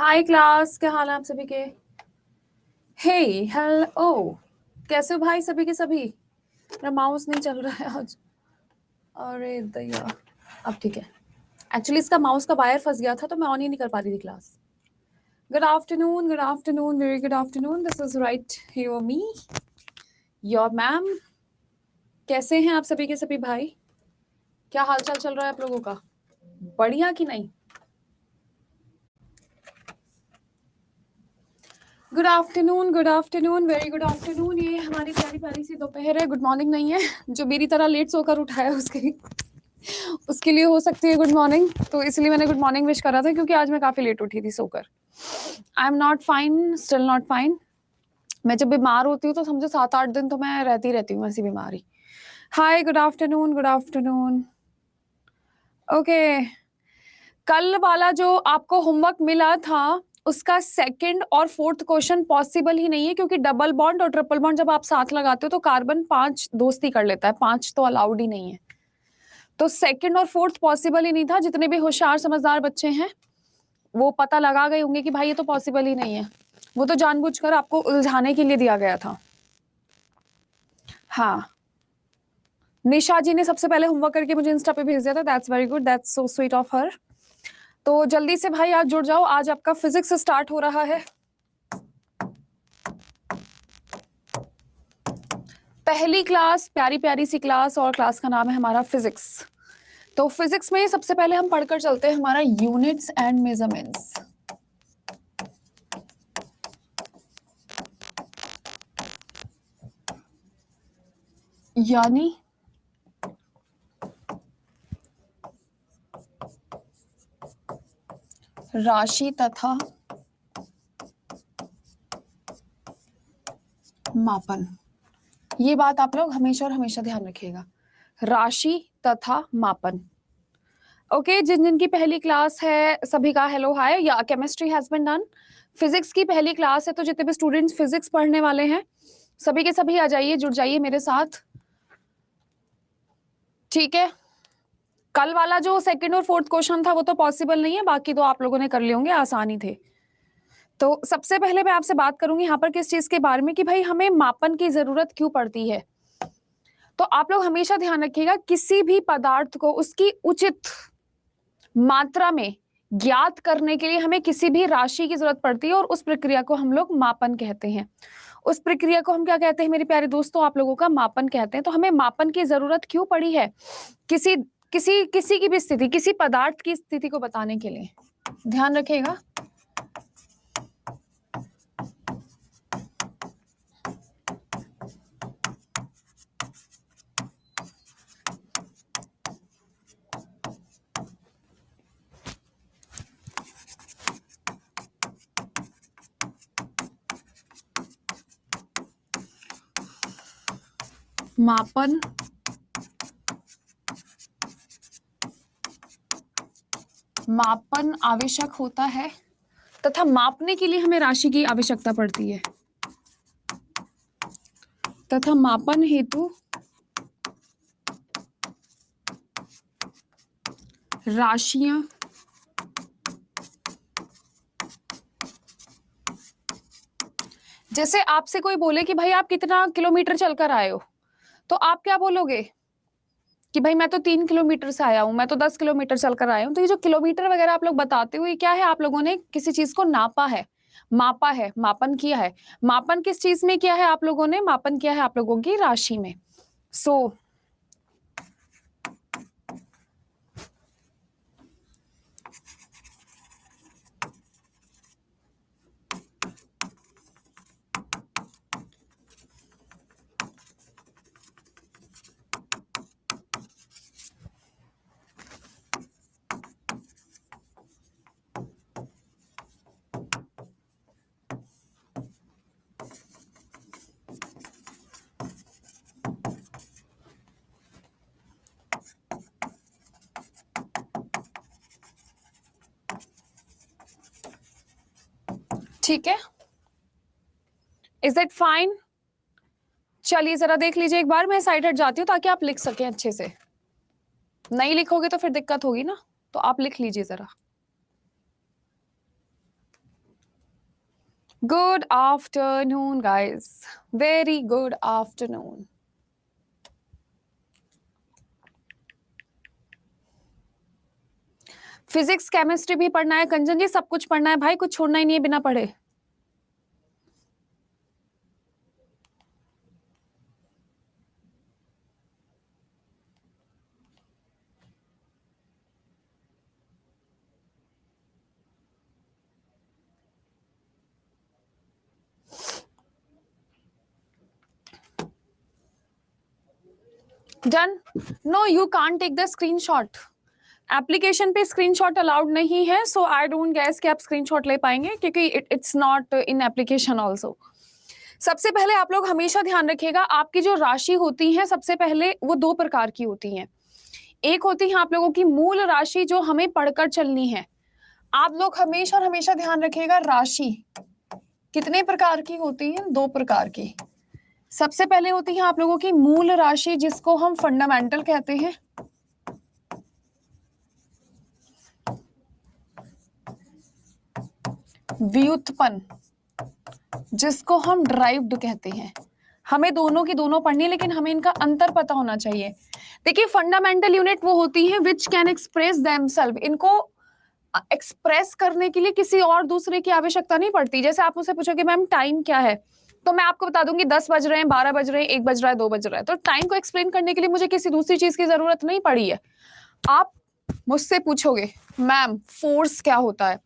हाय class, क्या हाल है आप सभी के? हे हेलो, कैसे हो भाई सभी के सभी? मेरा माउस नहीं चल रहा है आज। अरे दैया, अब ठीक है। एक्चुअली इसका माउस का वायर फंस गया था तो मैं ऑन ही नहीं कर पा रही थी class. Good afternoon, very good afternoon. This is right hear me, your ma'am. कैसे हैं आप सभी के सभी भाई? क्या हालचाल चल रहा है आप लोगों का? बढ़िया कि नहीं? Good afternoon, very good afternoon. ये हमारी प्यारी प्यारी सी दोपहर है। गुड मॉर्निंग नहीं है, जो मेरी तरह लेट सोकर उठाया उसके लिए हो सकती है गुड मॉर्निंग। तो इसलिए मैंने गुड मॉर्निंग विश करा था, क्योंकि आज मैं काफी लेट उठी थी सोकर। आई am not fine, still not fine. मैं जब बीमार होती हूँ तो समझो 7-8 दिन तो मैं रहती हूँ ऐसी बीमारी। हाय, गुड आफ्टरनून। ओके, कल वाला जो आपको होमवर्क मिला था उसका सेकंड और फोर्थ क्वेश्चन पॉसिबल ही नहीं है, क्योंकि डबल बॉन्ड और ट्रिपल बॉन्ड जब आप साथ लगाते हो तो कार्बन 5 दोस्ती कर लेता है, 5 तो अलाउड ही नहीं है। तो सेकंड और फोर्थ पॉसिबल ही नहीं था। जितने भी होशियार समझदार बच्चे हैं वो पता लगा गए होंगे कि भाई ये तो पॉसिबल ही नहीं है। वो तो जानबूझकर आपको उलझाने के लिए दिया गया था। हाँ, निशा जी ने सबसे पहले होमवर्क करके मुझे इंस्टा पे भेज दिया था। That's very good, that's so sweet of her. तो जल्दी से भाई आज जुड़ जाओ, आज आपका फिजिक्स स्टार्ट हो रहा है। पहली क्लास, प्यारी प्यारी सी क्लास, और क्लास का नाम है हमारा फिजिक्स। तो फिजिक्स में सबसे पहले हम पढ़कर चलते हैं हमारा यूनिट्स एंड मेजरमेंट्स। यानी राशि तथा मापन। ये बात आप लोग हमेशा और हमेशा ध्यान रखिएगा, राशि तथा मापन। ओके, जिन जिन की पहली क्लास है सभी का हेलो हाय। या chemistry has been done. Physics की पहली क्लास है, तो जितने भी स्टूडेंट्स फिजिक्स पढ़ने वाले हैं सभी के सभी आ जाइए, जुड़ जाइए मेरे साथ। ठीक है, कल वाला जो सेकंड और फोर्थ क्वेश्चन था वो तो पॉसिबल नहीं है, बाकी तो आप लोगों ने कर लिए होंगे, आसानी थे। तो सबसे पहले मैं आपसे बात करूंगी यहाँ पर किस चीज के बारे में कि भाई हमें मापन की जरूरत क्यों पड़ती है। तो आप लोग हमेशा ध्यान रखिएगा, किसी भी पदार्थ को उसकी उचित मात्रा में ज्ञात करने के लिए हमें किसी भी राशि की जरूरत पड़ती है, और उस प्रक्रिया को हम लोग मापन कहते हैं। उस प्रक्रिया को हम क्या कहते हैं मेरे प्यारे दोस्तों? आप लोगों का मापन कहते हैं। तो हमें मापन की जरूरत क्यों पड़ी है? किसी किसी किसी की भी स्थिति, किसी पदार्थ की स्थिति को बताने के लिए। ध्यान रखिएगा। मापन आवश्यक होता है, तथा मापने के लिए हमें राशि की आवश्यकता पड़ती है, तथा मापन हेतु राशियां जैसे आपसे कोई बोले कि भाई आप कितना किलोमीटर चलकर आए हो, तो आप क्या बोलोगे कि भाई मैं तो 3 किलोमीटर से आया हूं, मैं तो 10 किलोमीटर चलकर आया हूं। तो ये जो किलोमीटर वगैरह आप लोग बताते हो, ये क्या है? आप लोगों ने किसी चीज को नापा है, मापा है, मापन किया है। मापन किस चीज में किया है? आप लोगों ने मापन किया है आप लोगों की राशि में। सो ठीक है, इज इट फाइन? चलिए जरा देख लीजिए एक बार, मैं साइड हट जाती हूँ ताकि आप लिख सकें अच्छे से। नहीं लिखोगे तो फिर दिक्कत होगी ना, तो आप लिख लीजिए जरा। Good afternoon, guys. Very good afternoon. Physics chemistry भी पढ़ना है कंचन जी, सब कुछ पढ़ना है भाई, कुछ छोड़ना ही नहीं है बिना पढ़े. Done. No, you can't take the screenshot. Application पे स्क्रीनशॉट अलाउड नहीं है, सो आई डोंट गैस कि आप स्क्रीनशॉट ले पाएंगे क्योंकि it's not in application also. सबसे पहले आप लोग हमेशा ध्यान रखिएगा, आपकी जो राशि होती है सबसे पहले वो दो प्रकार की होती हैं. एक होती है आप लोगों की मूल राशि जो हमें पढ़कर चलनी है. आप लोग हमेशा और हमेशा ध्यान रखिएगा, राशि कितने प्रकार की होती है? दो प्रकार की. सबसे पहले होती है आप लोगों की मूल राशि जिसको हम फंडामेंटल कहते हैं. व्युत्पन्न जिसको हम ड्राइव्ड कहते हैं. हमें दोनों की दोनों पढ़नी है, लेकिन हमें इनका अंतर पता होना चाहिए. देखिए, फंडामेंटल यूनिट वो होती है विच कैन एक्सप्रेस देमसेल्फ. इनको एक्सप्रेस करने के लिए किसी और दूसरे की आवश्यकता नहीं पड़ती. जैसे आप मुझसे पूछोगे मैम टाइम क्या है, तो मैं आपको बता दूंगी 10 बज रहे हैं, 12 बज रहे हैं, 1 बज रहा है, 2 बज रहा है. तो टाइम को एक्सप्लेन करने के लिए मुझे किसी दूसरी चीज की जरूरत नहीं पड़ी है. आप मुझसे पूछोगे मैम फोर्स क्या होता है,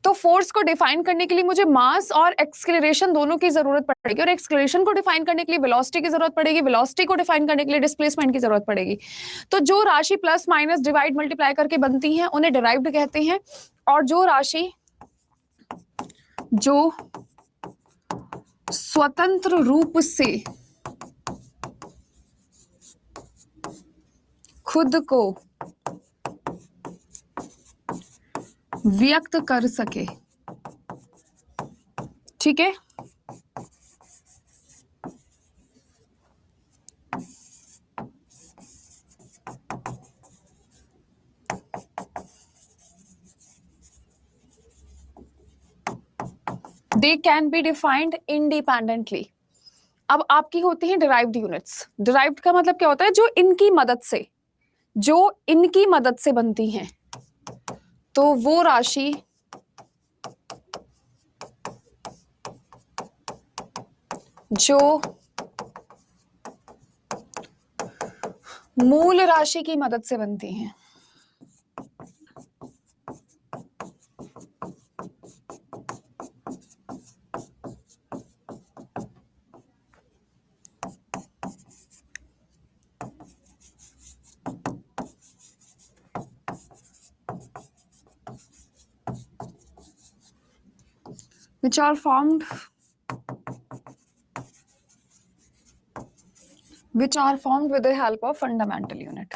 तो फोर्स को डिफाइन करने के लिए मुझे मास और एक्सेलरेशन दोनों की जरूरत पड़ेगी, और एक्सेलरेशन को डिफाइन करने के लिए वेलोसिटी की जरूरत पड़ेगी, वेलोसिटी को डिफाइन करने के लिए डिस्प्लेसमेंट की जरूरत पड़ेगी. तो जो राशि प्लस माइनस डिवाइड मल्टीप्लाई करके बनती है उन्हें डिराइव्ड कहते हैं, और जो राशि जो स्वतंत्र रूप से खुद को व्यक्त कर सके. ठीक है, they can be defined independently. अब आपकी होती है डिराइव्ड यूनिट्स. डिराइव्ड का मतलब क्या होता है? जो इनकी मदद से बनती हैं. तो वो राशि जो मूल राशि की मदद से बनती हैं. which are formed with the help of fundamental unit.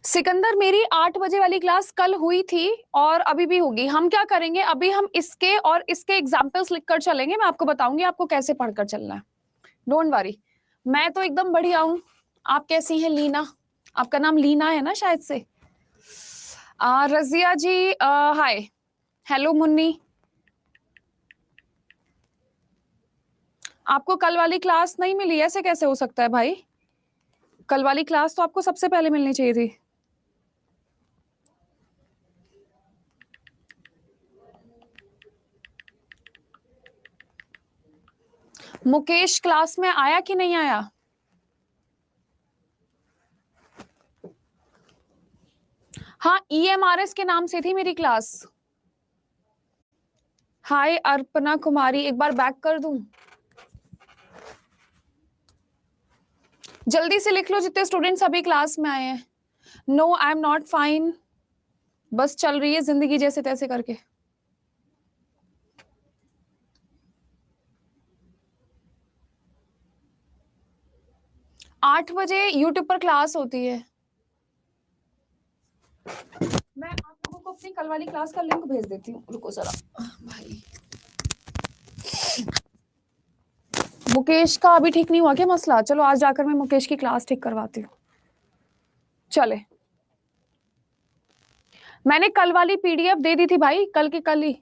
Sikandar, मेरी 8 बजे वाली क्लास कल हुई थी और अभी भी होगी. हम क्या करेंगे, अभी हम इसके और इसके एग्जाम्पल्स लिखकर चलेंगे. मैं आपको बताऊंगी आपको कैसे पढ़कर चलना है. डोंट वरी, मैं तो एकदम बढ़िया हूं. आप कैसी हैं? लीना, आपका नाम लीना है ना शायद से. रजिया जी हाय. हेलो मुन्नी. आपको कल वाली क्लास नहीं मिली, ऐसे कैसे हो सकता है भाई? कल वाली क्लास तो आपको सबसे पहले मिलनी चाहिए थी. मुकेश क्लास में आया कि नहीं आया? हाँ, EMRS के नाम से थी मेरी क्लास. हाय अर्पना कुमारी, एक बार बैक कर दूं? जल्दी से लिख लो जितने स्टूडेंट्स अभी क्लास में आए हैं. No, I am not fine. बस चल रही है जिंदगी जैसे तैसे करके. आठ बजे यूट्यूब पर क्लास होती है. मैं आप लोगों को अपनी कल वाली क्लास का लिंक भेज देती हूँ. रुको जरा भाई. मुकेश का अभी ठीक नहीं हुआ क्या मसला? चलो आज जाकर मैं मुकेश की क्लास ठीक करवाती हूँ। चले, मैंने कल वाली पीडीएफ दे दी थी भाई, कल की कल ही।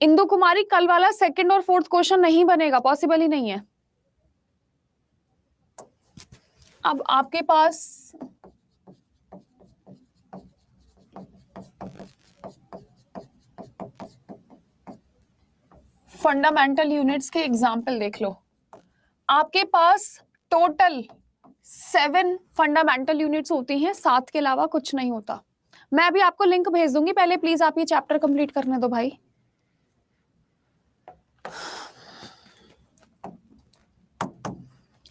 इंदु कुमारी, कल वाला सेकंड और फोर्थ क्वेश्चन नहीं बनेगा, पॉसिबल ही नहीं है। अब आपके पास फंडामेंटल यूनिट्स के एग्जाम्पल देख लो। आपके पास टोटल 7 फंडामेंटल यूनिट्स होती हैं, 7 के अलावा कुछ नहीं होता। मैं अभी आपको लिंक भेज दूंगी, पहले प्लीज आप ये चैप्टर कंप्लीट करने दो भाई।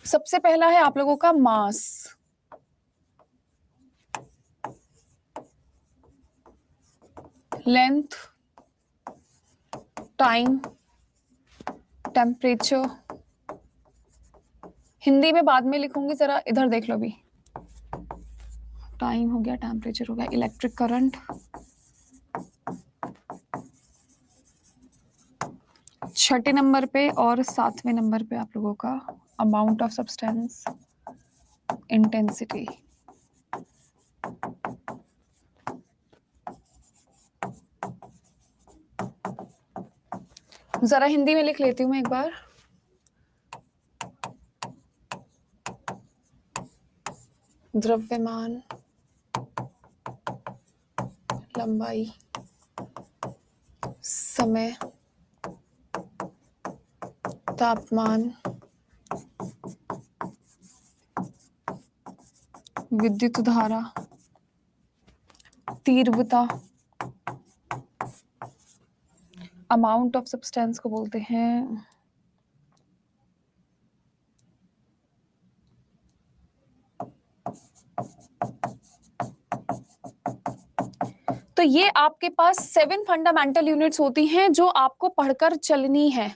सबसे पहला है आप लोगों का mass. Length, time, temperature. Hindi में बाद में लिखूंगी, जरा इधर देख लो भी। टाइम हो गया, टेम्परेचर हो गया, इलेक्ट्रिक करंट, छठे नंबर पे और 7वें नंबर पे आप लोगों का अमाउंट ऑफ सब्सटेंस, इंटेंसिटी। जरा हिंदी में लिख लेती हूँ मैं एक बार। द्रव्यमान, लंबाई, समय, तापमान, विद्युत धारा, तीव्रता, अमाउंट ऑफ सब्सटेंस को बोलते हैं तो ये आपके पास 7 फंडामेंटल यूनिट्स होती हैं जो आपको पढ़कर चलनी है।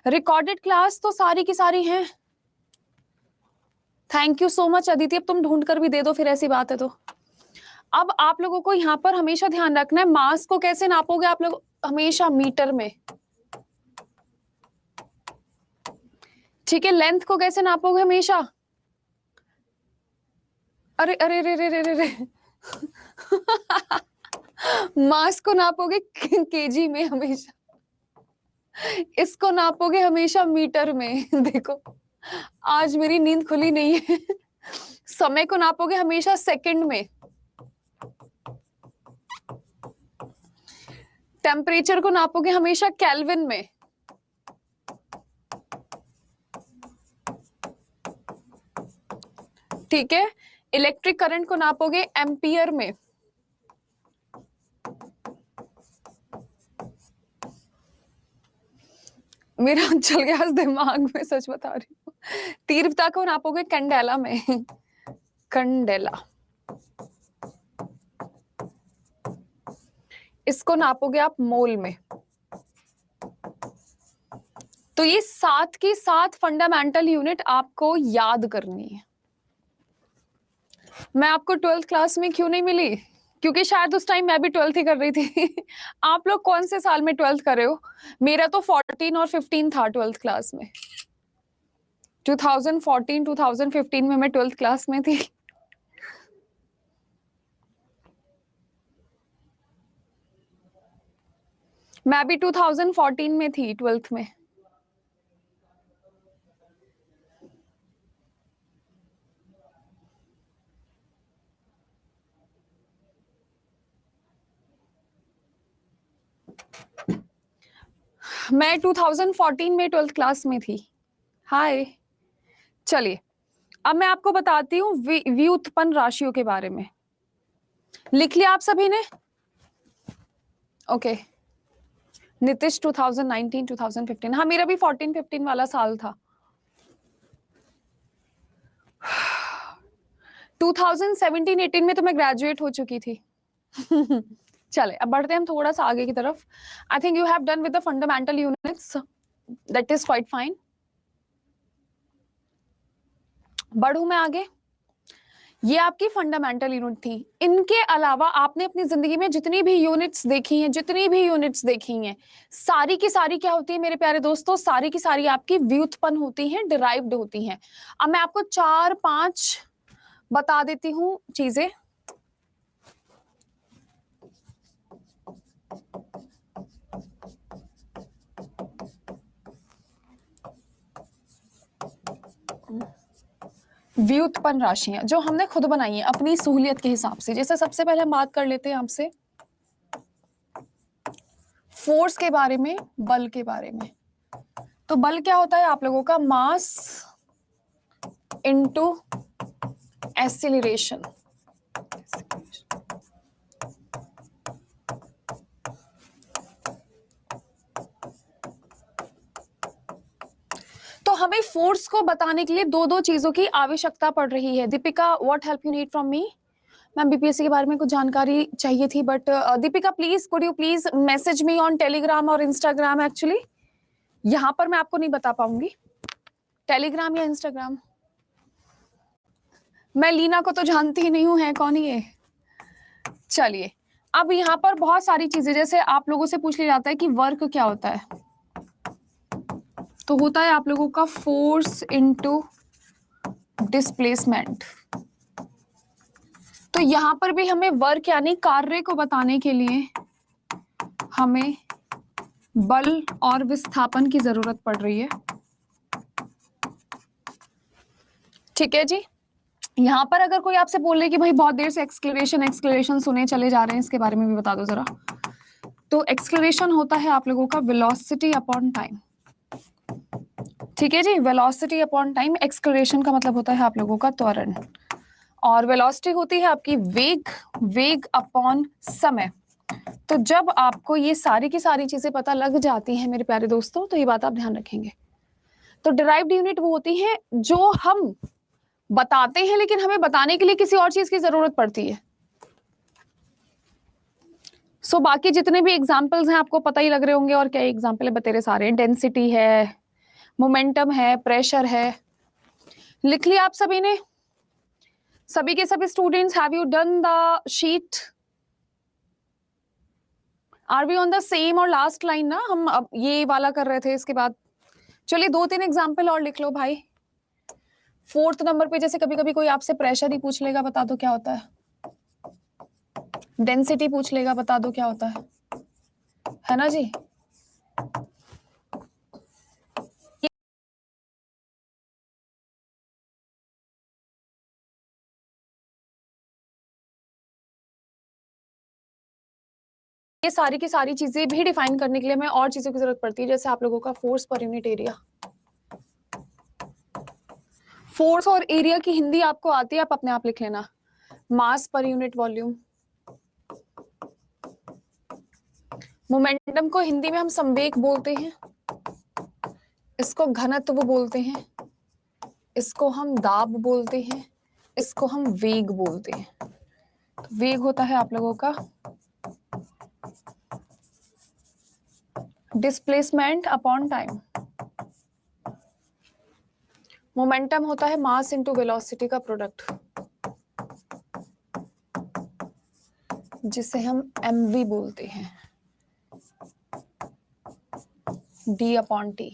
रिकॉर्डेड क्लास तो सारी की सारी हैं। Thank you so much Aditi, अब तुम ढूंढ कर भी दे दो फिर, ऐसी बात है तो। अब आप लोगों को यहाँ पर हमेशा ध्यान रखना है, मास को कैसे नापोगे आप लोग? हमेशा मीटर में, ठीक है। लेंथ को कैसे नापोगे? हमेशा, अरे अरे रे रे रे रे रे मास को नापोगे केजी में हमेशा, इसको नापोगे हमेशा मीटर में। देखो आज मेरी नींद खुली नहीं है। समय को नापोगे हमेशा सेकंड में, टेम्परेचर को नापोगे हमेशा केल्विन में, ठीक है। इलेक्ट्रिक करंट को नापोगे एम्पियर में, मेरा चल गया दिमाग में, सच बता रही हूँ। तीव्रता को नापोगे कैंडेला में, कैंडेला। इसको नापोगे आप मोल में। तो ये 7 की 7 फंडामेंटल यूनिट आपको याद करनी है। मैं आपको 12th क्लास में क्यों नहीं मिली? क्योंकि शायद उस टाइम मैं भी 12th ही कर रही थी। आप लोग कौन से साल में 12th कर रहे हो? मेरा तो 14 और 15 था 12th क्लास में। 2014 2015 में मैं 12th क्लास में थी। मैं भी 2014 में थी 12th में। मैं 2014 में 12th क्लास में थी। हाय, चलिए अब मैं आपको बताती हूँ व्युत्पन्न राशियों के बारे में। लिख लिया आप सभी ने? ओके। नीतीश 2019 2015, हाँ मेरा भी 14-15 वाला साल था। 2017-18 में तो मैं ग्रेजुएट हो चुकी थी। चले अब बढ़ते हैं हम थोड़ा सा आगे की तरफ। I think you have done with the fundamental units, that is quite fine. बढ़ू मैं आगे। ये आपकी फंडामेंटल यूनिट थी। इनके अलावा आपने अपनी जिंदगी में जितनी भी यूनिट्स देखी हैं, सारी की सारी क्या होती है मेरे प्यारे दोस्तों? सारी की सारी आपकी व्युत्पन्न होती हैं, डिराइव्ड होती हैं। अब मैं आपको 4-5 बता देती हूँ चीजें। व्युत्पन्न राशियां जो हमने खुद बनाई है अपनी सहूलियत के हिसाब से। जैसे सबसे पहले हम बात कर लेते हैं आपसे फोर्स के बारे में, बल के बारे में। तो बल क्या होता है आप लोगों का? Mass into acceleration. तो हमें फोर्स को बताने के लिए दो चीजों की आवश्यकता पड़ रही है। Deepika, what help you need from me? Ma'am BPSC के बारे में कुछ जानकारी चाहिए थी, but Deepika please could you please message me on Telegram और इंस्टाग्राम। एक्चुअली यहाँ पर मैं आपको नहीं बता पाऊंगी, टेलीग्राम या इंस्टाग्राम। मैं लीना को तो जानती ही नहीं हूँ, है कौन ये? चलिए, अब यहाँ पर बहुत सारी चीजें, जैसे आप लोगों से पूछ लिया जाता है कि वर्क क्या होता है, तो होता है आप लोगों का फोर्स इनटू डिस्प्लेसमेंट। तो यहाँ पर भी हमें वर्क यानी कार्य को बताने के लिए हमें बल और विस्थापन की जरूरत पड़ रही है। ठीक है जी। यहाँ पर अगर कोई आपसे बोल रहे कि भाई बहुत देर से एक्सक्लेरेशन सुने चले जा रहे हैं, इसके बारे में भी बता दो जरा। तो एक्सक्लेरेशन होता है आप लोगों का वेलोसिटी अपॉन टाइम। ठीक है जी, वेलोसिटी अपॉन टाइम। एक्सक्लेरेशन का मतलब होता है आप लोगों का त्वरण, और वेलोसिटी होती है आपकी वेग अपॉन समय। तो जब आपको ये सारी की सारी चीजें पता लग जाती हैं मेरे प्यारे दोस्तों, तो ये बात आप ध्यान रखेंगे। तो डिराइव्ड यूनिट वो होती है जो हम बताते हैं लेकिन हमें बताने के लिए किसी और चीज की जरूरत पड़ती है। सो बाकी जितने भी एग्जाम्पल्स हैं आपको पता ही लग रहे होंगे, और क्या एग्जाम्पल है बतेरे सारे। डेंसिटी है, मोमेंटम है, प्रेशर है। लिख लिया आप सभी ने? सभी के सभी students, have you done the sheet? Are we on the same और लास्ट लाइन ना? हम अब ये वाला कर रहे थे, इसके बाद चलिए 2-3 एग्जाम्पल और लिख लो भाई। 4th नंबर पे जैसे कभी कभी कोई आपसे प्रेशर ही पूछ लेगा, बता दो क्या होता है। डेंसिटी पूछ लेगा, बता दो क्या होता है ना जी? ये सारी की सारी चीजें भी डिफाइन करने के लिए हमें और चीजों की जरूरत पड़ती है, जैसे आप लोगों का force per unit area. Force और एरिया की हिंदी आपको आती है, आप अपने आप लिख लेना। मास पर यूनिट वॉल्यूम। मोमेंटम को हिंदी में हम संवेग बोलते हैं, इसको घनत्व बोलते हैं, इसको हम दाब बोलते हैं, इसको हम वेग बोलते हैं। तो वेग होता है आप लोगों का डिस्प्लेसमेंट अपॉन टाइम। मोमेंटम होता है मास इनटू वेलोसिटी का प्रोडक्ट, जिसे हम mv बोलते हैं, d upon t,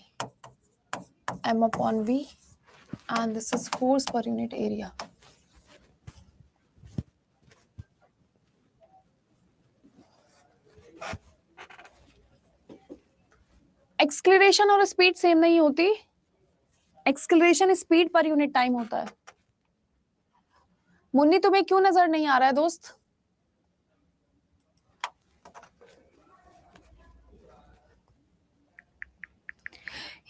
m upon v, and this is force per unit area. एक्सक्लेरेशन और स्पीड सेम नहीं होती। एक्सक्लेरेशन स्पीड पर यूनिट टाइम होता है। मुन्नी तुम्हें क्यों नजर नहीं आ रहा है दोस्त?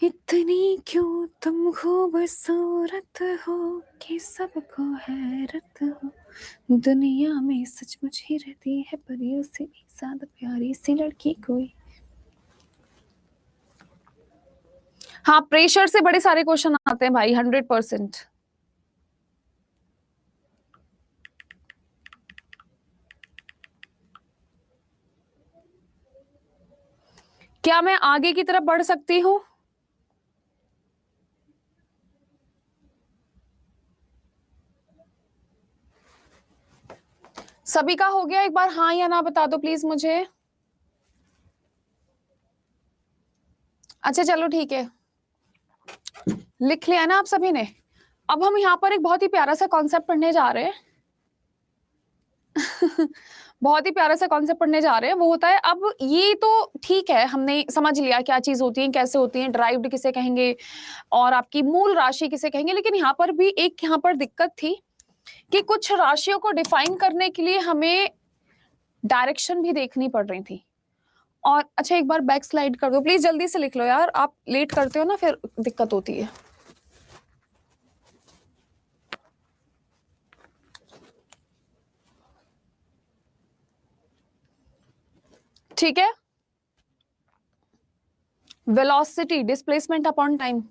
इतनी क्यों तुम खूबसूरत हो कि सबको हैरत हो, दुनिया में सचमुच ही रहती है परियों से भी ज्यादा प्यारी सी लड़की कोई। हाँ, प्रेशर से बड़े सारे क्वेश्चन आते हैं भाई, 100%। क्या मैं आगे की तरफ बढ़ सकती हूँ? सभी का हो गया? एक बार हाँ या ना बता दो प्लीज मुझे। अच्छा चलो ठीक है, लिख लिया ना आप सभी ने। अब हम यहाँ पर एक बहुत ही प्यारा सा कॉन्सेप्ट पढ़ने जा रहे हैं। बहुत ही प्यारा सा कॉन्सेप्ट पढ़ने जा रहे हैं। वो होता है, अब ये तो ठीक है, हमने समझ लिया क्या चीज होती है, कैसे होती है, ड्राइव्ड किसे कहेंगे और आपकी मूल राशि किसे कहेंगे। लेकिन यहाँ पर भी एक यहाँ पर दिक्कत थी कि कुछ राशियों को डिफाइन करने के लिए हमें डायरेक्शन भी देखनी पड़ रही थी। और अच्छा एक बार बैक स्लाइड कर दो प्लीज, जल्दी से लिख लो यार, आप लेट करते हो ना फिर दिक्कत होती है। ठीक है, वेलोसिटी डिस्प्लेसमेंट अपॉन टाइम।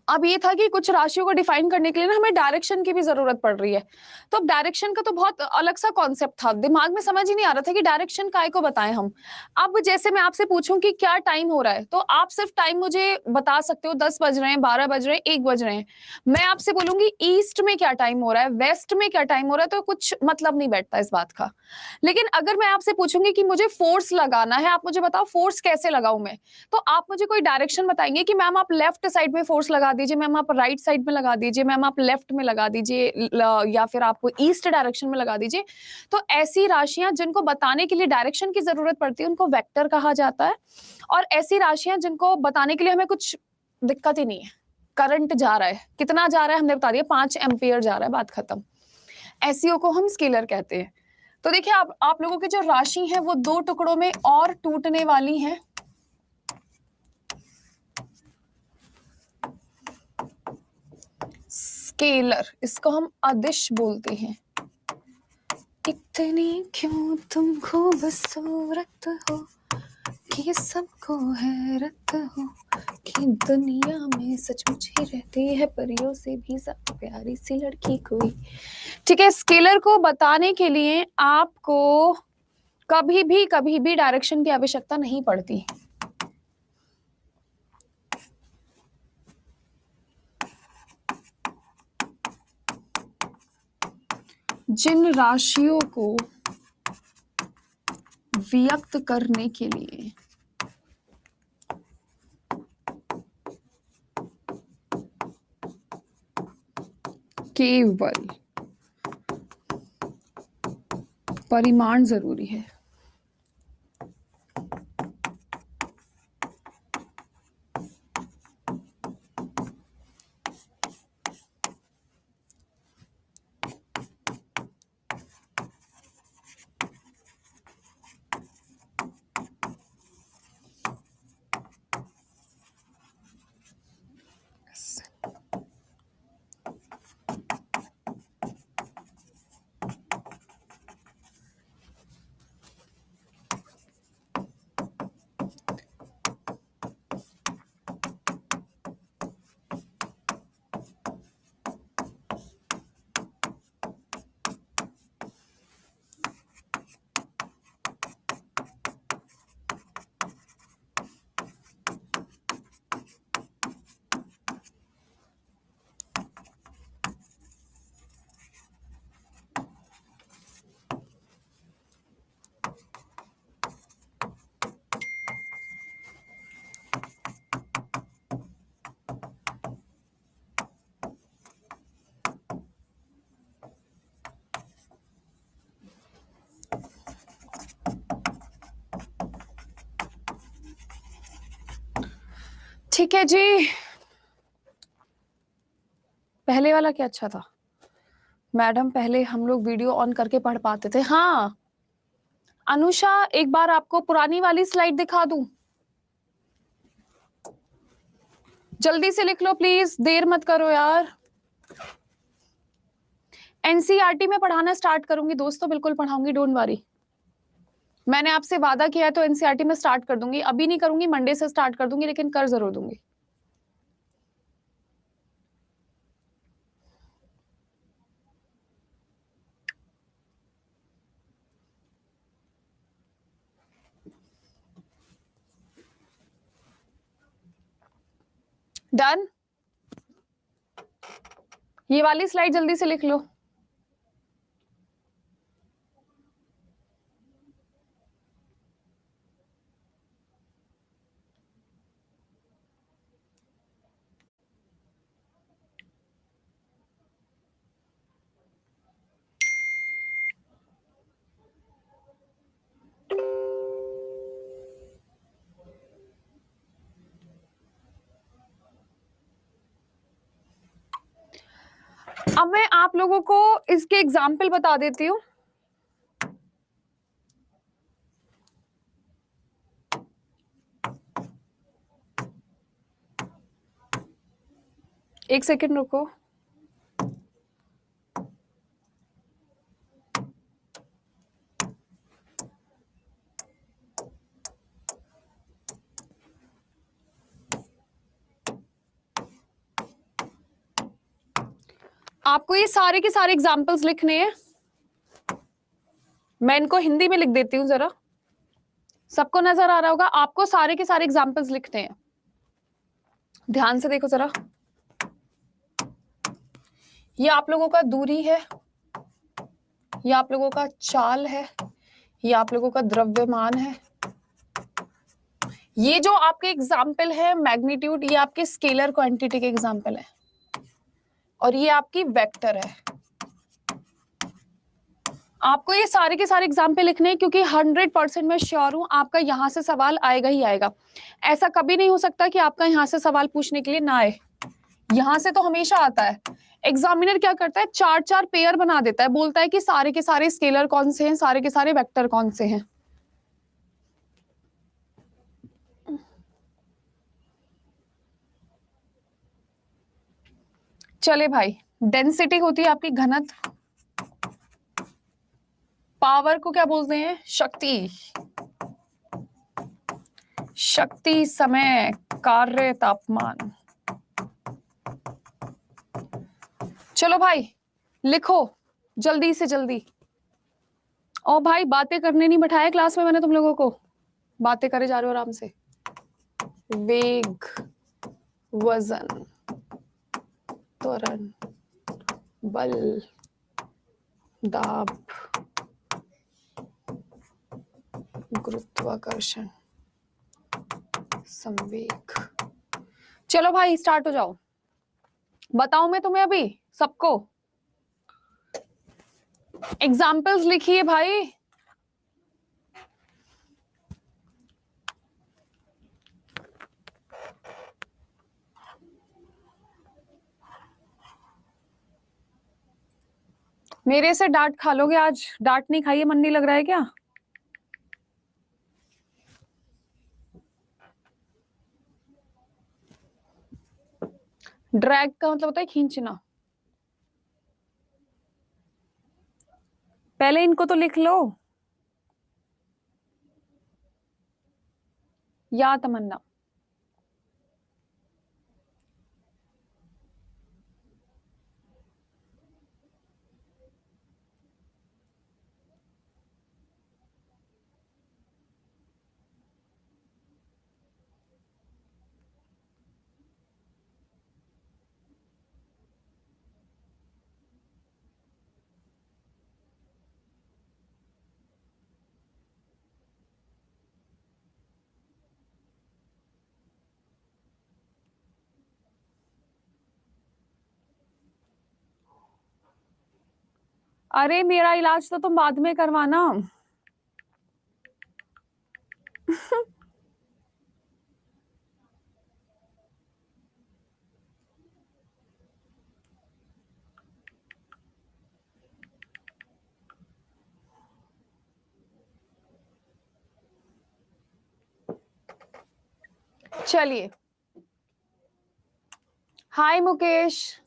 अब ये था कि कुछ राशियों को डिफाइन करने के लिए ना हमें डायरेक्शन की भी जरूरत पड़ रही है। तो अब डायरेक्शन का तो बहुत अलग सा कॉन्सेप्ट था, दिमाग में समझ ही नहीं आ रहा था कि डायरेक्शन काय को बताएं हम। अब जैसे मैं आपसे पूछूं कि क्या टाइम हो रहा है, तो आप सिर्फ टाइम मुझे बता सकते हो, 10 बज रहे हैं, 12 बज रहे हैं, 1 बज रहे हैं। मैं आपसे बोलूंगी ईस्ट में क्या टाइम हो रहा है, वेस्ट में क्या टाइम हो रहा है, तो कुछ मतलब नहीं बैठता इस बात का। लेकिन अगर मैं आपसे पूछूंगी कि मुझे फोर्स लगाना है, आप मुझे बताओ फोर्स कैसे लगाऊं मैं, तो आप मुझे कोई डायरेक्शन बताएंगे कि मैम आप लेफ्ट साइड में फोर्स लगा दीजिए, मैम आप राइट साइड में लगा दीजिए, मैम आप लेफ्ट में लगा दीजिए, या फिर आप ईस्ट डायरेक्शन में लगा दीजिए। तो ऐसी राशियां जिनको बताने के लिए डायरेक्शन की जरूरत पड़ती है उनको वेक्टर कहा जाता है। और ऐसी राशियां जिनको बताने के लिए हमें कुछ दिक्कत ही नहीं है, करंट जा रहा है, कितना जा रहा है हमने बता दिया, 5 एम्पियर जा रहा है, बात खत्म। ऐसियों को हम स्केलर कहते हैं। तो देखिए आप लोगों की जो राशि है वो 2 टुकड़ों में और टूटने वाली है। स्केलर, इसको हम अदिश बोलते हैं। इतनी क्यों तुम खूबसूरत हो कि सबको हैरत हो कि दुनिया में सचमुच ही रहती है परियों से भी ज्यादा प्यारी सी लड़की कोई। ठीक है, स्केलर को बताने के लिए आपको कभी भी डायरेक्शन की आवश्यकता नहीं पड़ती। जिन राशियों को व्यक्त करने के लिए केवल परिमाण जरूरी है, ठीक है जी। पहले वाला क्या अच्छा था मैडम, पहले हम लोग वीडियो ऑन करके पढ़ पाते थे। हाँ अनुषा, एक बार आपको पुरानी वाली स्लाइड दिखा दूं, जल्दी से लिख लो प्लीज, देर मत करो यार। एनसीईआरटी में पढ़ाना स्टार्ट करूंगी दोस्तों, बिल्कुल पढ़ाऊंगी, डोंट वरी। मैंने आपसे वादा किया है तो एनसीईआरटी में स्टार्ट कर दूंगी, अभी नहीं करूंगी, मंडे से स्टार्ट कर दूंगी, लेकिन कर जरूर दूंगी। डन, ये वाली स्लाइड जल्दी से लिख लो। अब मैं आप लोगों को इसके एग्जाम्पल बता देती हूँ। एक सेकंड रुको। आपको ये सारे के सारे एग्जाम्पल्स लिखने हैं। मैं इनको हिंदी में लिख देती हूँ जरा, सबको नजर आ रहा होगा। आपको सारे के सारे एग्जाम्पल्स लिखने हैं, ध्यान से देखो जरा। ये आप लोगों का दूरी है, ये आप लोगों का चाल है, ये आप लोगों का द्रव्यमान है। ये जो आपके एग्जाम्पल है मैग्नीट्यूड, ये आपके स्केलर क्वांटिटी के एग्जाम्पल है, और ये आपकी वेक्टर है। आपको ये सारे के सारे एग्जाम्पल लिखने हैं, क्योंकि 100% मैं श्योर हूं आपका यहां से सवाल आएगा ही आएगा। ऐसा कभी नहीं हो सकता कि आपका यहां से सवाल पूछने के लिए ना आए, यहां से तो हमेशा आता है। एग्जामिनर क्या करता है, 4-4 पेयर बना देता है, बोलता है कि सारे के सारे स्केलर कौन से हैं, सारे के सारे वेक्टर कौन से हैं। चले भाई, डेंसिटी होती है आपकी घनत्व, पावर को क्या बोलते हैं, शक्ति। शक्ति, समय, कार्य, तापमान। चलो भाई लिखो जल्दी से जल्दी। और भाई बातें करने नहीं बैठाया क्लास में मैंने तुम लोगों को, बातें करे जा रहे हो आराम से। वेग, वजन, त्वरण, बल, दाब, गुरुत्वाकर्षण, संवेग। चलो भाई स्टार्ट हो जाओ। बताऊं मैं तुम्हें अभी सबको एग्जाम्पल्स लिखिए भाई। मेरे से डांट खा लोगे आज? डांट नहीं खाइए, मन नहीं लग रहा है क्या? ड्रैग का मतलब होता है खींचना। पहले इनको तो लिख लो। या तमन्ना, अरे मेरा इलाज तो तुम बाद में करवाना। चलिए, हाय मुकेश,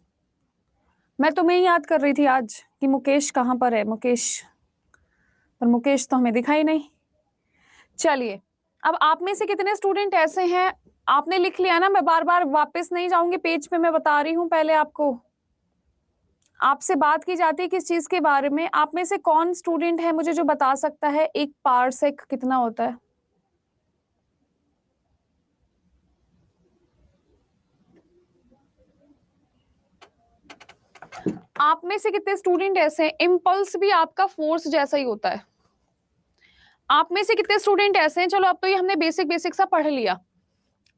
मैं तुम्हें ही याद कर रही थी आज कि मुकेश कहाँ पर है मुकेश, पर मुकेश तो हमें दिखाई नहीं। चलिए, अब आप में से कितने स्टूडेंट ऐसे हैं, आपने लिख लिया ना, मैं बार बार वापस नहीं जाऊंगी पेज पे, मैं बता रही हूँ पहले आपको। आपसे बात की जाती है किस चीज के बारे में, आप में से कौन स्टूडेंट है मुझे जो बता सकता है एक पारसेक कितना होता है? आप में से कितने स्टूडेंट ऐसे हैं, इम्पल्स भी आपका फोर्स जैसा ही होता है। आप में से कितने स्टूडेंट ऐसे हैं, चलो अब तो ये हमने बेसिक बेसिक सा पढ़ लिया।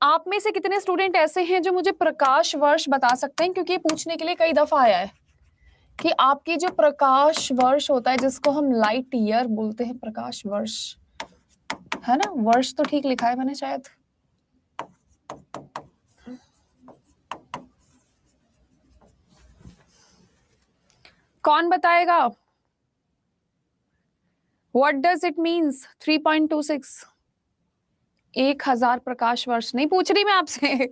आप में से कितने स्टूडेंट ऐसे हैं जो मुझे प्रकाश वर्ष बता सकते हैं, क्योंकि ये पूछने के लिए कई दफा आया है कि आपकी जो प्रकाश वर्ष होता है, जिसको हम लाइट ईयर बोलते हैं, प्रकाश वर्ष है ना, वर्ष तो ठीक लिखा है मैंने शायद। कौन बताएगा? What does it means 3.26? 1000 प्रकाश वर्ष नहीं पूछ रही मैं आपसे।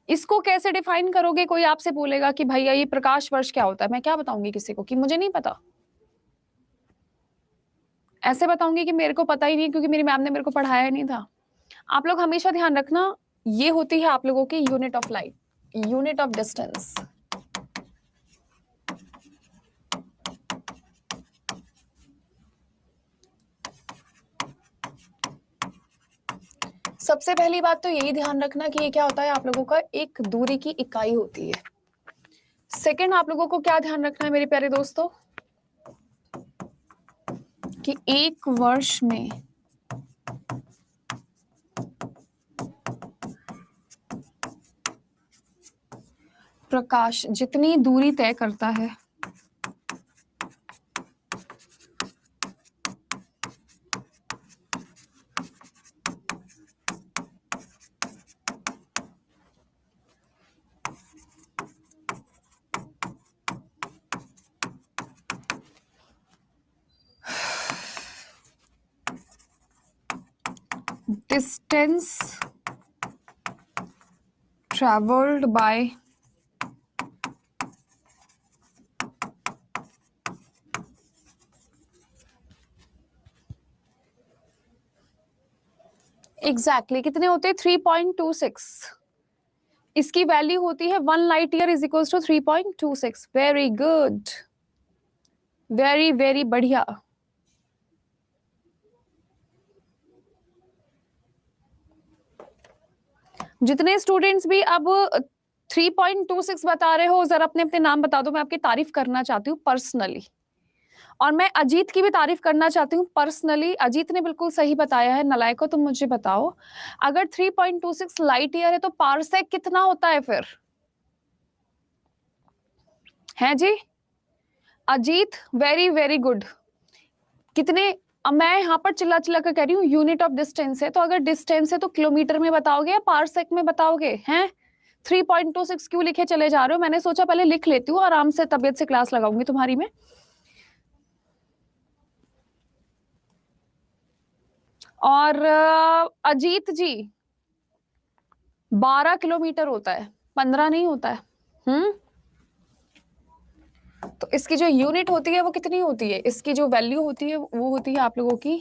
इसको कैसे डिफाइन करोगे? कोई आपसे बोलेगा कि भैया ये प्रकाश वर्ष क्या होता है, मैं क्या बताऊंगी किसी को कि मुझे नहीं पता? ऐसे बताऊंगी कि मेरे को पता ही नहीं क्योंकि मेरी मैम ने मेरे को पढ़ाया नहीं था। आप लोग हमेशा ध्यान रखना, ये होती है आप लोगों की unit of light, unit of distance. सबसे पहली बात तो यही ध्यान रखना कि ये क्या होता है, आप लोगों का एक दूरी की इकाई होती है। सेकंड, आप लोगों को क्या ध्यान रखना है मेरे प्यारे दोस्तों, कि एक वर्ष में प्रकाश जितनी दूरी तय करता है distance traveled by एग्जैक्टली कितने होते हैं? 3.26। इसकी वैल्यू होती है 1 light year is equal to 3.26। Very good, very very बढ़िया। जितने स्टूडेंट्स भी अब 3.26 बता रहे हो, जरा अपने अपने नाम बता दो। मैं आपकी तारीफ करना चाहती हूँ पर्सनली, और मैं अजीत की भी तारीफ करना चाहती हूँ पर्सनली। अजीत ने बिल्कुल सही बताया है। नलायको, तुम मुझे बताओ, अगर 3.26 लाइट ईयर है तो पारसेक कितना होता है फिर? है जी अजीत, वेरी वेरी गुड। कितने? अब मैं यहाँ पर चिल्ला चिल्ला कर कह रही हूँ यूनिट ऑफ डिस्टेंस है, तो अगर डिस्टेंस है तो किलोमीटर में बताओगे या पारसेक में बताओगे? हैं 3.26 क्यों लिखे चले जा रहे हो? मैंने सोचा पहले लिख लेती हूँ, आराम से तबीयत से क्लास लगाऊंगी तुम्हारी में। और अजीत जी 12 किलोमीटर होता है, 15 नहीं होता है। तो इसकी जो यूनिट होती है वो कितनी होती है? इसकी जो वैल्यू होती है वो होती है आप लोगों की,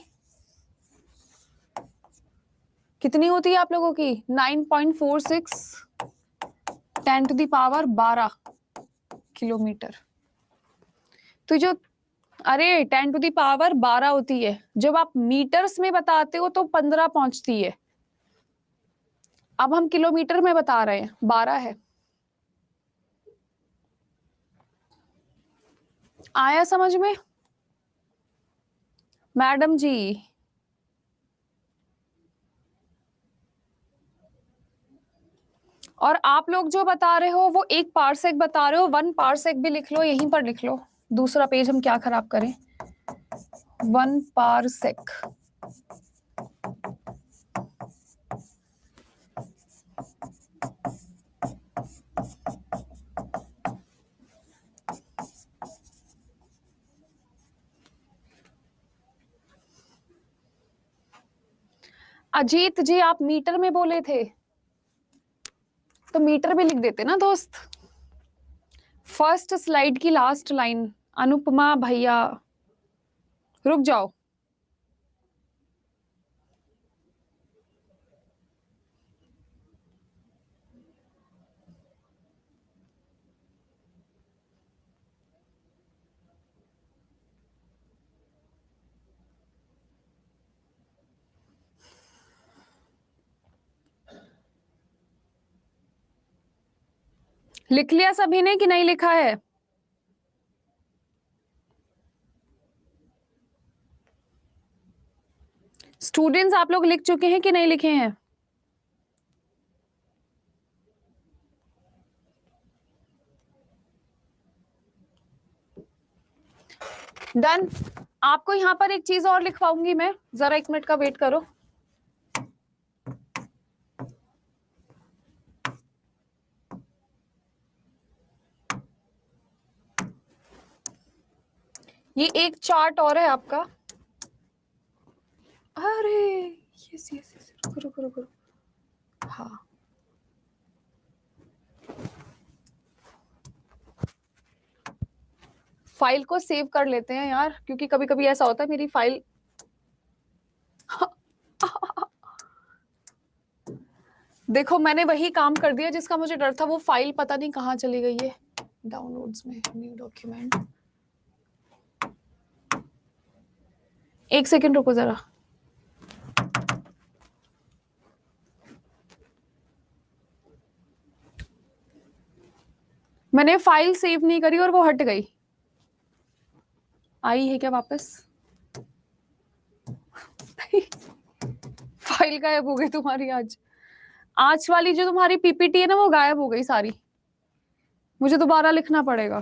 कितनी होती है आप लोगों की? 9.46 10 टू द पावर 12 किलोमीटर। तो जो, अरे 10 टू द पावर 12 होती है, जब आप मीटर्स में बताते हो तो 15 पहुंचती है। अब हम किलोमीटर में बता रहे हैं, 12 है। आया समझ में मैडम जी? और आप लोग जो बता रहे हो वो 1 पारसेक बता रहे हो, 1 पारसेक भी लिख लो, यहीं पर लिख लो। दूसरा पेज हम क्या खराब करें। 1 पारसेक। अजीत जी आप मीटर में बोले थे तो मीटर भी लिख देते ना दोस्त। फर्स्ट स्लाइड की लास्ट लाइन, अनुपमा भैया रुक जाओ। लिख लिया सभी ने कि नहीं लिखा है? स्टूडेंट्स आप लोग लिख चुके हैं कि नहीं लिखे हैं? डन। आपको यहां पर एक चीज और लिखवाऊंगी मैं, जरा 1 मिनट का वेट करो। ये एक चार्ट और है आपका। अरे यस यस यस, रुको रुको रुको। हाँ फाइल को सेव कर लेते हैं यार, क्योंकि कभी कभी ऐसा होता है मेरी फाइल देखो मैंने वही काम कर दिया जिसका मुझे डर था, वो फाइल पता नहीं कहाँ चली गई है। डाउनलोड्स में न्यू डॉक्यूमेंट, एक सेकंड रुको जरा। मैंने फाइल सेव नहीं करी और वो हट गई। आई है क्या वापस? फाइल गायब हो गई तुम्हारी आज। आज वाली जो तुम्हारी पीपीटी है ना वो गायब हो गई सारी, मुझे दोबारा लिखना पड़ेगा।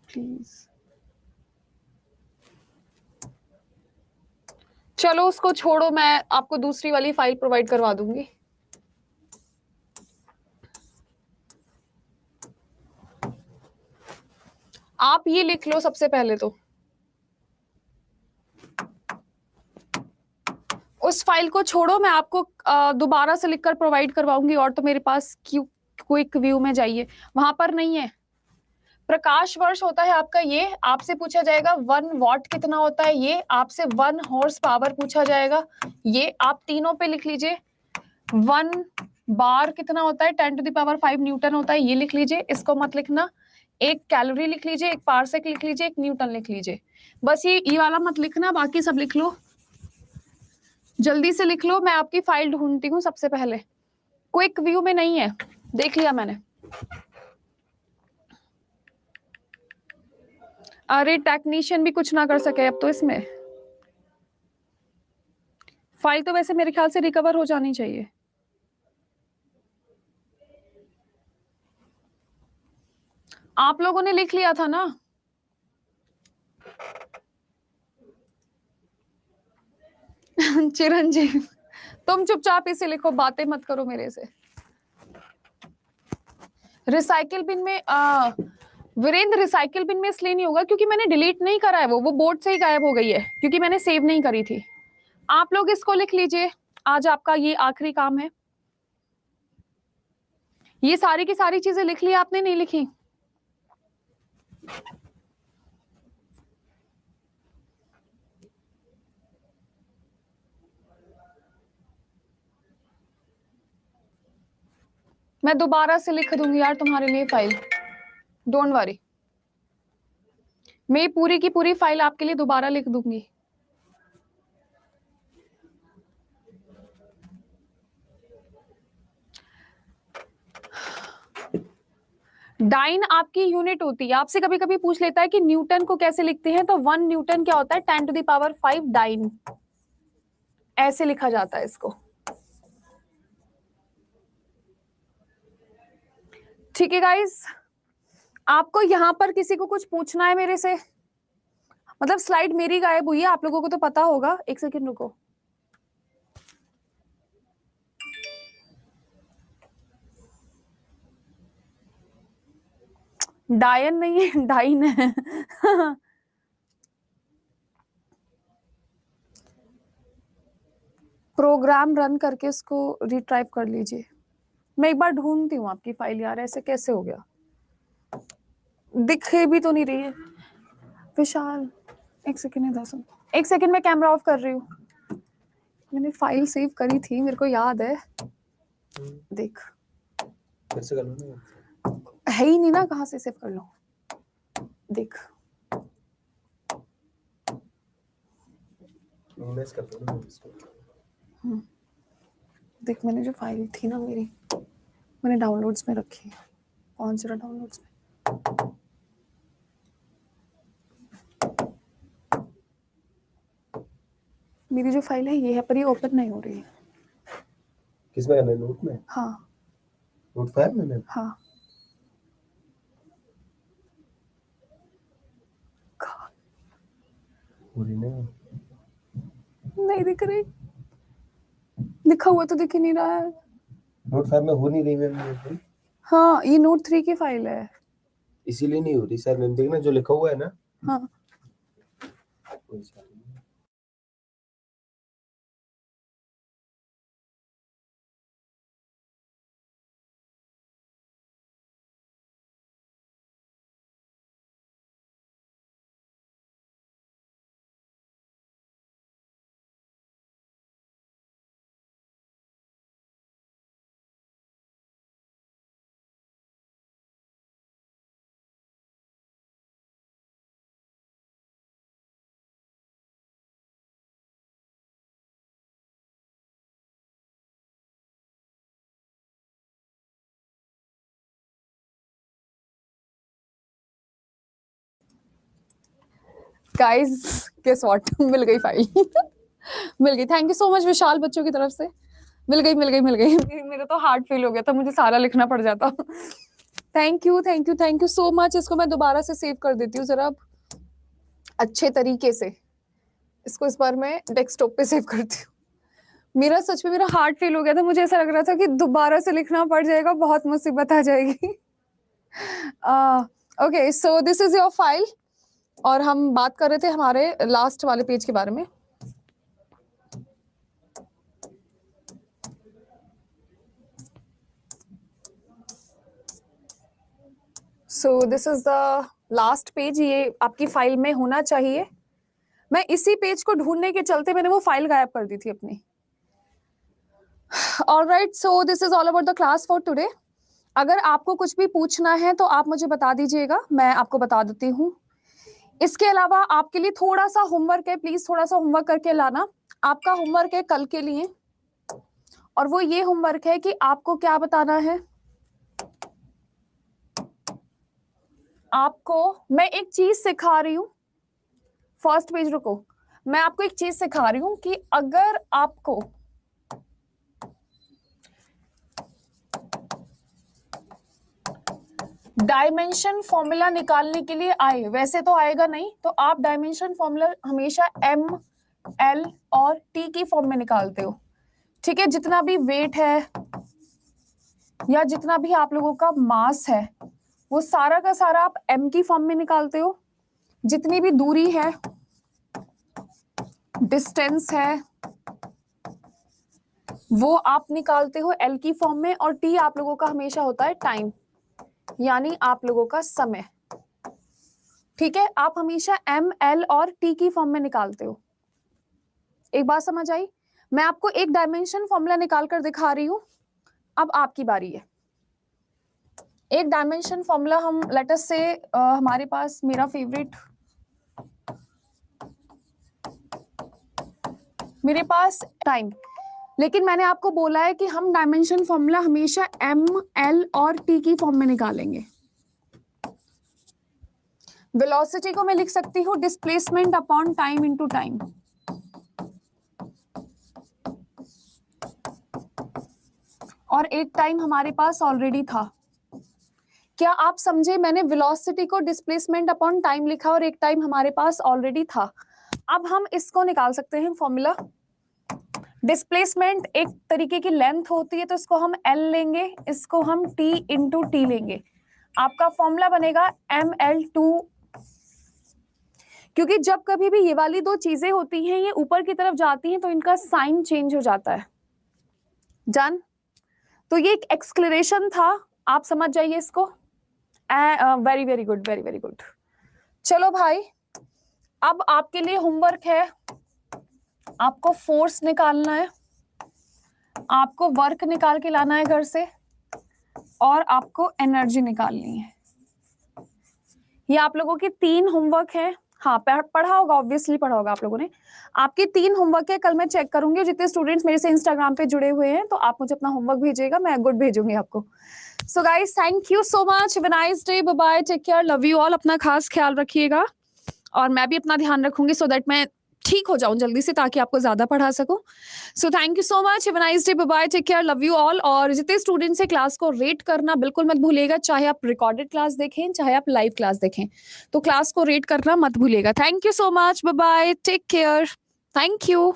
प्लीज चलो उसको छोड़ो, मैं आपको दूसरी वाली फाइल प्रोवाइड करवा दूंगी। आप ये लिख लो सबसे पहले तो, उस फाइल को छोड़ो, मैं आपको दोबारा से लिखकर प्रोवाइड करवाऊंगी। और तो मेरे पास क्विक व्यू में जाइए, वहां पर नहीं है। प्रकाश वर्ष होता है आपका ये, आपसे पूछा जाएगा 1 वॉट कितना होता है, ये आपसे 1 हॉर्स पावर पूछा जाएगा, ये आप तीनों पे लिख लीजिए। 1 बार कितना होता है, 10⁵ न्यूटन होता है, ये लिख लीजिए, इसको मत लिखना। एक कैलोरी लिख लीजिए, एक पारसेक लिख लीजिए, एक न्यूटन लिख लीजिए। बस ये वाला मत लिखना, बाकी सब लिख लो, जल्दी से लिख लो। मैं आपकी फाइल ढूंढती हूँ सबसे पहले। क्विक व्यू में नहीं है, देख लिया मैंने। अरे टेक्नीशियन भी कुछ ना कर सके अब तो इसमें। फाइल तो वैसे मेरे ख्याल से रिकवर हो जानी चाहिए। आप लोगों ने लिख लिया था ना? चिरंजीव तुम चुपचाप इसे लिखो, बातें मत करो मेरे से। रिसाइकिल बिन में वीरेंद्र, रिसाइकिल बिन में इसलिए नहीं होगा क्योंकि मैंने डिलीट नहीं करा है, वो बोर्ड से ही गायब हो गई है क्योंकि मैंने सेव नहीं करी थी। आप लोग इसको लिख लीजिए, आज आपका ये आखिरी काम है। ये सारी की सारी चीजें लिख ली आपने, नहीं लिखी? मैं दोबारा से लिख दूंगी यार तुम्हारे लिए फाइल, डोंट वरी। मैं पूरी की पूरी फाइल आपके लिए दोबारा लिख दूंगी। डाइन आपकी यूनिट होती है, आपसे कभी कभी पूछ लेता है कि न्यूटन को कैसे लिखते हैं, तो 1 न्यूटन क्या होता है, 10⁵ डाइन, ऐसे लिखा जाता है इसको। ठीक है गाइस, आपको यहां पर किसी को कुछ पूछना है मेरे से? मतलब स्लाइड मेरी गायब हुई है, आप लोगों को तो पता होगा। एक सेकंड रुको। डायन नहीं है, डाइन है। प्रोग्राम रन करके उसको रिट्राइव कर लीजिए। मैं एक बार ढूंढती हूँ आपकी फाइल यार, ऐसे कैसे हो गया, दिखे भी तो नहीं रही है। विशाल एक सेकंड है, दस एक सेकंड में कैमरा ऑफ कर रही हूँ। मैंने फाइल सेव करी थी, मेरे को याद है। देख कैसे कर लो ना, है ही नहीं ना, कहाँ से सेव कर लो। देख मिस कर दो ना इसको। देख मैंने जो फाइल थी ना मेरी, मैंने डाउनलोड्स में रखी है। कौन सा डाउनलोड्स में? मेरी जो फाइल है ये है, पर ये ओपन नहीं हो रही है। किसमें करना है, नोट में? हाँ नोट फाइल में? हाँ। पूरी नहीं नहीं दिख रही, लिखा हुआ तो दिख ही नहीं रहा है। नोट 5 में हो नहीं रही मैम ये कोई, हाँ ये नोट 3 की फाइल है। इसीलिए नहीं हो रही सर मैम, देखना जो लिखा हुआ है ना हाँ वही सर। गाइस गेस व्हाट, मिल गई फाइल। मिल गई, थैंक यू सो मच विशाल बच्चों की तरफ से। मिल गई मिल गई मिल गई। मेरा तो हार्ट फील हो गया था, मुझे सारा लिखना पड़ जाता। Thank you thank you thank you so much. इसको मैं दोबारा से सेव कर देती हूँ जरा अच्छे तरीके से। इसको इस बार मैं डेस्कटॉप पे सेव करती हूँ। मेरा सच में मेरा हार्ट फील हो गया था, मुझे ऐसा लग रहा था कि दोबारा से लिखना पड़ जाएगा, बहुत मुसीबत आ जाएगी। Okay so this is your file, और हम बात कर रहे थे हमारे लास्ट वाले पेज के बारे में। So this is the last page, ये आपकी फाइल में होना चाहिए। मैं इसी पेज को ढूंढने के चलते मैंने वो फाइल गायब कर दी थी अपनी। Alright, so this is all about the class for today. अगर आपको कुछ भी पूछना है तो आप मुझे बता दीजिएगा, मैं आपको बता देती हूँ। इसके अलावा आपके लिए थोड़ा सा होमवर्क है, प्लीज थोड़ा सा होमवर्क करके लाना। आपका होमवर्क है कल के लिए, और वो ये होमवर्क है कि आपको क्या बताना है। आपको मैं एक चीज सिखा रही हूँ, फर्स्ट पेज रुको, मैं आपको एक चीज सिखा रही हूँ कि अगर आपको डायमेंशन फॉर्मूला निकालने के लिए आए, वैसे तो आएगा नहीं, तो आप डायमेंशन फॉर्मूला हमेशा एम एल और टी की फॉर्म में निकालते हो, ठीक है। जितना भी वेट है या जितना भी आप लोगों का मास है वो सारा का सारा आप एम की फॉर्म में निकालते हो। जितनी भी दूरी है, डिस्टेंस है, वो आप निकालते हो एल की फॉर्म में, और टी आप लोगों का हमेशा होता है टाइम, यानी आप लोगों का समय, ठीक है। आप हमेशा एम एल और टी की फॉर्म में निकालते हो। एक बात समझ आई? मैं आपको एक डायमेंशन फॉर्मूला निकाल कर दिखा रही हूं, अब आपकी बारी है। एक डायमेंशन फॉर्मूला हम लेट अस से हमारे पास मेरा फेवरेट, मेरे पास टाइम, लेकिन मैंने आपको बोला है कि हम डायमेंशन फॉर्मूला हमेशा एम एल और टी की फॉर्म में निकालेंगे। वेलोसिटी को मैं लिख सकती हूँ displacement upon time into time, और एक टाइम हमारे पास ऑलरेडी था। क्या आप समझे? मैंने वेलोसिटी को डिस्प्लेसमेंट अपॉन टाइम लिखा और एक टाइम हमारे पास ऑलरेडी था। अब हम इसको निकाल सकते हैं फॉर्मूला। डिस्प्लेसमेंट एक तरीके की लेंथ होती है, तो इसको हम एल लेंगे, इसको हम टी इंटू टी लेंगे। आपका फॉर्मूला बनेगा एम एल टू, क्योंकि जब कभी भी ये वाली दो चीजें होती हैं, ये ऊपर की तरफ जाती हैं, तो इनका साइन चेंज हो जाता है। डन? तो ये एक एक्सक्लेरेशन था, आप समझ जाइए इसको। Very very good, very very good. चलो भाई, अब आपके लिए होमवर्क है, आपको फोर्स निकालना है, आपको वर्क निकाल के लाना है घर से, और आपको एनर्जी निकालनी है। ये आप लोगों के 3 होमवर्क है। हाँ, पढ़ा होगा, ऑब्वियसली पढ़ा होगा आप लोगों ने। आपके 3 होमवर्क है, कल मैं चेक करूंगी। जितने स्टूडेंट्स मेरे से इंस्टाग्राम पे जुड़े हुए हैं, तो आप मुझे अपना होमवर्क भेजिएगा, मैं गुड भेजूंगी आपको। So guys, thank you so much, have a nice day, bye bye, take care, love you all. अपना खास ख्याल रखिएगा, और मैं भी अपना ध्यान रखूंगी सो दैट मैं ठीक हो जाऊं जल्दी से, ताकि आपको ज्यादा पढ़ा सकूं। So thank you so much, have a nice day, bye bye, take care, love you all. और जितने स्टूडेंट्स हैं, क्लास को रेट करना बिल्कुल मत भूलिएगा, चाहे आप रिकॉर्डेड क्लास देखें, चाहे आप लाइव क्लास देखें, तो क्लास को रेट करना मत भूलिएगा। Thank you so much, bye bye, take care, thank you.